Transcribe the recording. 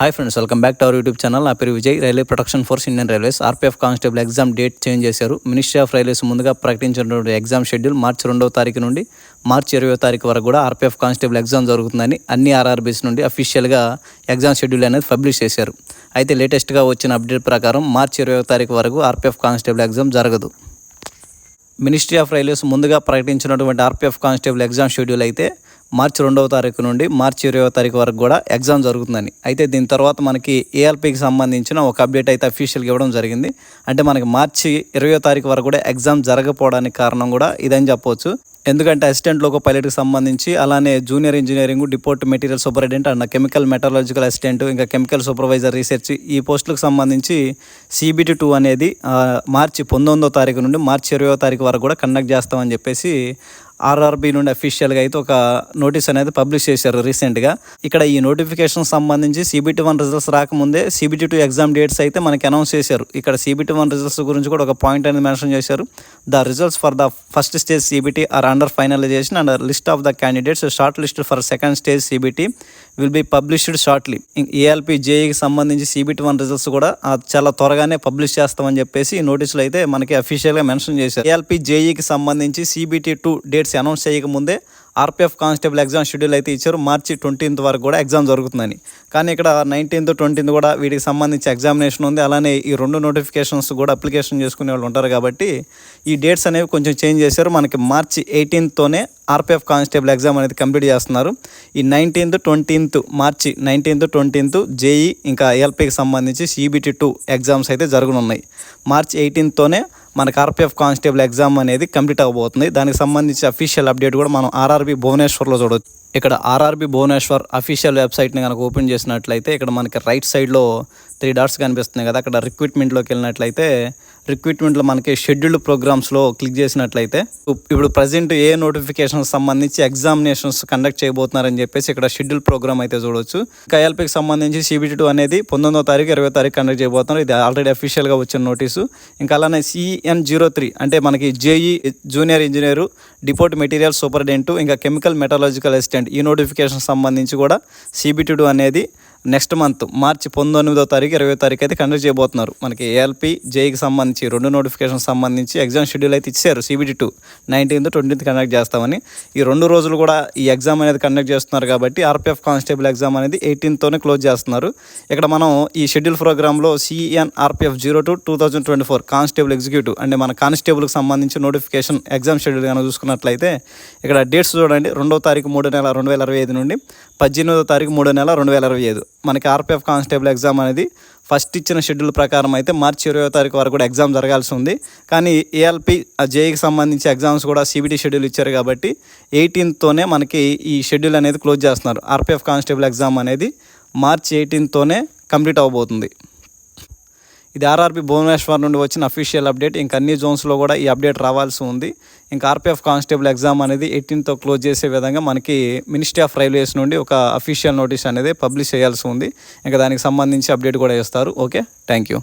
Hi friends, welcome back to our YouTube channel. నా పేరు Vijay. Railway protection force Indian railways RPF constable exam date change చేశారు. Ministry of railways ముందుగా ప్రకటించినటువంటి exam schedule మార్చి 2వ తారీఖు నుండి మార్చి 20వ తారీఖు వరకు కూడా ఆర్పీఎఫ్ కానిస్టేబుల్ ఎగ్జామ్ జరుగుతుందని అన్ని ఆర్ఆర్బీస్ నుండి అఫీషియల్గా ఎగ్జామ్ షెడ్యూల్ అనేది పబ్లిష్ చేశారు. అయితే లేటెస్ట్గా వచ్చిన అప్డేట్ ప్రకారం మార్చి 20వ తారీఖు వరకు ఆర్పీఎఫ్ కానిస్టేబుల్ ఎగ్జామ్ జరగదు. మినిస్ట్రీ ఆఫ్ రైల్వేస్ ముందుగా ప్రకటించినటువంటి ఆర్పీఎఫ్ కానిస్టేబుల్ ఎగ్జామ్ షెడ్యూల్ అయితే మార్చి 2వ తారీఖు నుండి మార్చి 20వ తారీఖు వరకు కూడా ఎగ్జామ్ జరుగుతుందని. అయితే దీని తర్వాత మనకి ఏఎల్పీకి సంబంధించిన ఒక అప్డేట్ అయితే అఫీషియల్గా ఇవ్వడం జరిగింది. అంటే మనకి మార్చి 20వ తారీఖు వరకు కూడా ఎగ్జామ్ జరగకపోవడానికి కారణం కూడా ఇదని చెప్పవచ్చు. ఎందుకంటే అసిస్టెంట్ లోకో పైలట్కి సంబంధించి, అలానే junior engineering, deport material superintendent and chemical మెటలాజికల్ assistant, ఇంకా కెమికల్ సూపర్వైజర్ రీసెర్చ్ ఈ పోస్టులకు సంబంధించి CBT 2 అనేది మార్చి 19వ తారీఖు నుండి మార్చి 20వ తారీఖు వరకు కూడా కండక్ట్ చేస్తామని చెప్పేసి ఆర్ఆర్బీ నుండి అఫీషియల్గా అయితే ఒక నోటీస్ అనేది పబ్లిష్ చేశారు రీసెంట్గా. ఇక్కడ ఈ నోటిఫికేషన్ సంబంధించి CBT 1 రిజల్ట్స్ రాకముందే CBT 2 ఎగ్జామ్ డేట్స్ అయితే మనకి అనౌన్స్ చేశారు. ఇక్కడ CBT 1 రిజల్ట్స్ గురించి కూడా ఒక పాయింట్ అనేది మెన్షన్ చేశారు. The results for the first stage CBT are under finalization and list of the candidates short list for second stage CBT will be published shortly. ALP జేఈకి సంబంధించి CBT 1 results కూడా చాలా త్వరగానే పబ్లిష్ చేస్తామని చెప్పేసి ఈ నోటీసులు అయితే మనకి అఫీషియల్గా మెన్షన్ చేశారు. ఏఎల్పీ జేఈకి సంబంధించి CBT 2 డేట్స్ అనౌన్స్ చేయకముందే ఆర్పీఎఫ్ కానిస్టేబుల్ ఎగ్జామ్ షెడ్యూల్ అయితే ఇచ్చారు. మార్చి 20th వరకు కూడా ఎగ్జామ్ జరుగుతుందని. కానీ ఇక్కడ 19th, 20th కూడా వీటికి సంబంధించి ఎగ్జామినేషన్ ఉంది. అలానే ఈ 2 నోటిఫికేషన్స్ కూడా అప్లికేషన్ చేసుకునే వాళ్ళు ఉంటారు కాబట్టి ఈ డేట్స్ అనేవి కొంచెం చేంజ్ చేశారు. మనకి మార్చి 18th ఆర్పీఎఫ్ కానిస్టేబుల్ ఎగ్జామ్ అనేది కంప్లీట్ చేస్తున్నారు. ఈ 19th, 20th మార్చి 19th, 20th జేఈ ఇంకా ఏఎల్పీకి సంబంధించి CBT 2 ఎగ్జామ్స్ అయితే జరగనున్నాయి. మార్చి 18th మనకు ఆర్పీఎఫ్ కానిస్టేబుల్ ఎగ్జామ్ అనేది కంప్లీట్ అవ్వబోతుంది. దానికి సంబంధించి అఫీషియల్ అప్డేట్ కూడా మనం ఆర్ఆర్బీ భువనేశ్వర్లో చూడవచ్చు. ఇక్కడ ఆర్ఆర్బీ భువనేశ్వర్ అఫీషియల్ వెబ్సైట్ని కనుక ఓపెన్ చేసినట్లయితే ఇక్కడ మనకి రైట్ సైడ్లో 3 డాట్స్ కనిపిస్తున్నాయి కదా, అక్కడ రిక్రూట్మెంట్లోకి వెళ్ళినట్లయితే రిక్రూట్మెంట్లో మనకి షెడ్యూల్డ్ ప్రోగ్రామ్స్లో క్లిక్ చేసినట్లయితే ఇప్పుడు ప్రజెంట్ ఏ నోటిఫికేషన్ సంబంధించి ఎగ్జామినేషన్స్ కండక్ట్ చేయబోతున్నారని చెప్పేసి ఇక్కడ షెడ్యూల్ ప్రోగ్రామ్ అయితే చూడవచ్చు. KLPకి సంబంధించి CBT 2 అనేది 19వ తారీఖు 20వ తారీఖు కండక్ట్ చేయబోతున్నారు. ఇది ఆల్రెడీ అఫీషియల్గా వచ్చిన నోటీసు. ఇంకా అలానే CN03 అంటే మనకి JEE junior engineer, deport material superintendent, ఇంకా కెమికల్ మెటలాజికల్ అసిస్టెంట్ ఈ నోటిఫికేషన్ సంబంధించి కూడా CBT 2 అనేది నెక్స్ట్ మంత్ మార్చి 19వ తారీఖు 20వ తారీఖు అయితే కండక్ట్ చేయబోతున్నారు. మనకి ఏఎల్పీ జేఈకి సంబంధించి 2 నోటిఫికేషన్ సంబంధించి ఎగ్జామ్ షెడ్యూల్ అయితే ఇచ్చారు. CBT 2 19th, 20th కండక్ట్ చేస్తామని. ఈ 2 రోజులు కూడా ఈ ఎగ్జామ్ అనేది కండక్ట్ చేస్తున్నారు కాబట్టి ఆర్పీఎఫ్ కానిస్టేబుల్ ఎగ్జామ్ అనేది 18th క్లోజ్ చేస్తున్నారు. ఇక్కడ మనం ఈ షెడ్యూల్ ప్రోగ్రాంలో CNRPF 02 2024 కానిస్టేబుల్ ఎగ్జిక్యూటివ్ అంటే మన కానిస్టేబుల్కి సంబంధించి నోటిఫికేషన్ ఎగ్జామ్ షెడ్యూల్ కనుక చూసుకున్నట్లయితే ఇక్కడ డేట్స్ చూడండి. 2వ తారీఖు 3వ నెల 2025 నుండి 18వ తారీఖు 3వ నెల 2025 మనకి ఆర్పీఎఫ్ కానిస్టేబుల్ ఎగ్జామ్ అనేది ఫస్ట్ ఇచ్చిన షెడ్యూల్ ప్రకారం అయితే మార్చి 20వ తారీఖు వరకు కూడా ఎగ్జామ్ జరగాల్సి ఉంది. కానీ ఏఎల్పీ జేఈకి సంబంధించి ఎగ్జామ్స్ కూడా CBT షెడ్యూల్ ఇచ్చారు కాబట్టి 18th మనకి ఈ షెడ్యూల్ అనేది క్లోజ్ చేస్తున్నారు. ఆర్పీఎఫ్ కానిస్టేబుల్ ఎగ్జామ్ అనేది మార్చి 18th కంప్లీట్ అవ్వబోతుంది. ఇది ఆర్ఆర్బీ భువనేశ్వర్ నుండి వచ్చిన అఫీషియల్ అప్డేట్. ఇంకా అన్ని జోన్స్లో కూడా ఈ అప్డేట్ రావాల్సి ఉంది. ఇంకా ఆర్పీఎఫ్ కానిస్టేబుల్ ఎగ్జామ్ అనేది 18th క్లోజ్ చేసే విధంగా మనకి మినిస్ట్రీ ఆఫ్ రైల్వేస్ నుండి ఒక అఫీషియల్ నోటీస్ అనేది పబ్లిష్ చేయాల్సి ఉంది. ఇంకా దానికి సంబంధించి అప్డేట్ కూడా ఇస్తారు. Okay, thank you.